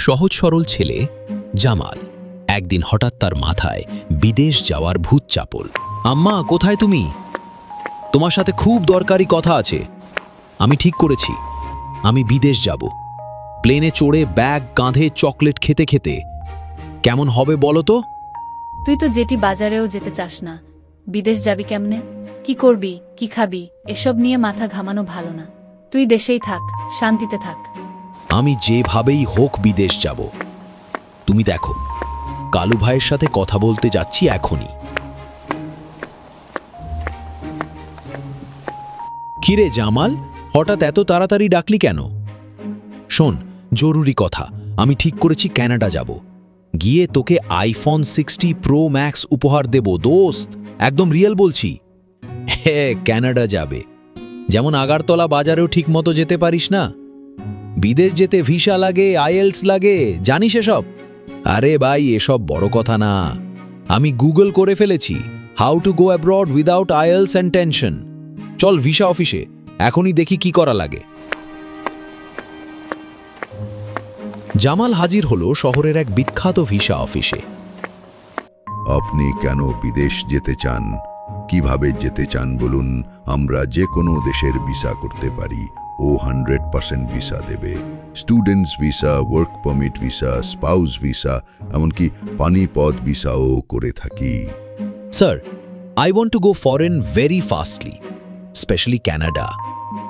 সহজ সরল ছেলে জামাল একদিন হঠাৎ তার মাথায় বিদেশ যাওয়ার ভূত চাপল। আম্মা, কোথায় তুমি? তোমার সাথে খুব দরকারি কথা আছে। আমি ঠিক করেছি, আমি বিদেশ যাব। প্লেনে চড়ে ব্যাগ কাঁধে চকলেট খেতে খেতে। কেমন হবে বলো তো? তুই তো জেটি বাজারেও যেতে চাস না, বিদেশ যাবি কেমনে? কি করবি, কি খাবি, এসব নিয়ে মাথা ঘামানো ভালো না। তুই দেশেই থাক, শান্তিতে থাক। আমি যেভাবেই হোক বিদেশ যাব। তুমি দেখো, কালু ভাইয়ের সাথে কথা বলতে যাচ্ছি এখনই। কিরে জামাল, হঠাৎ এত তাড়াতাড়ি ডাকলি কেন? শোন, জরুরি কথা। আমি ঠিক করেছি কানাডা যাব। গিয়ে তোকে আইফোন 60 প্রো ম্যাক্স উপহার দেব দোস্ত, একদম রিয়েল বলছি। হ্যাঁ, কানাডা যাবে। যেমন আগারতলা বাজারেও ঠিক মতো যেতে পারিস না, বিদেশ যেতে ভিসা লাগে, আইএলস লাগে, জানিস এসব? আরে ভাই, এসব বড় কথা না। আমি গুগল করে ফেলেছি, how to go abroad without IELTS and tension. চল ভিসা অফিসে, এখনই দেখি কি করা লাগে। জামাল হাজির হলো শহরের এক বিখ্যাত ভিসা অফিসে। আপনি কেন বিদেশ যেতে চান, কিভাবে যেতে চান বলুন? আমরা যে কোনো দেশের ভিসা করতে পারি। ও 100% ভিসা দেবে। Students visa, work permit visa, spouse visa, এমনকি পানিপথ ভিসাও করে থাকি। Sir, I want to go foreign very fastly, especially Canada.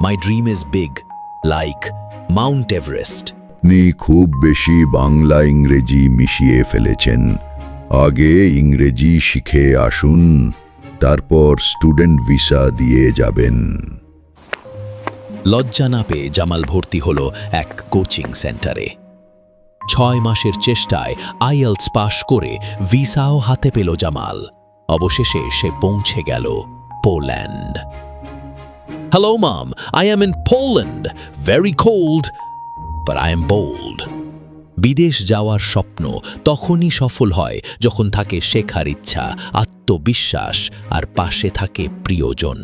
My dream is big, like Mount Everest. আপনি খুব বেশি বাংলা ইংরেজি মিশিয়ে ফেলেছেন। আগে ইংরেজি শিখে আসুন, তারপর স্টুডেন্ট ভিসা দিয়ে যাবেন। লজ্জা না পেয়ে জামাল ভর্তি হলো এক কোচিং সেন্টারে। 6 মাসের চেষ্টায় আইএলস পাশ করে ভিসাও হাতে পেল জামাল। অবশেষে সে পৌঁছে গেল Poland. Hello mom, I am in Poland. Very cold, but I am bold. বিদেশ যাওয়ার স্বপ্ন তখনই সফল হয় যখন থাকে শেখার ইচ্ছা, আত্মবিশ্বাস আর পাশে থাকে প্রিয়জন।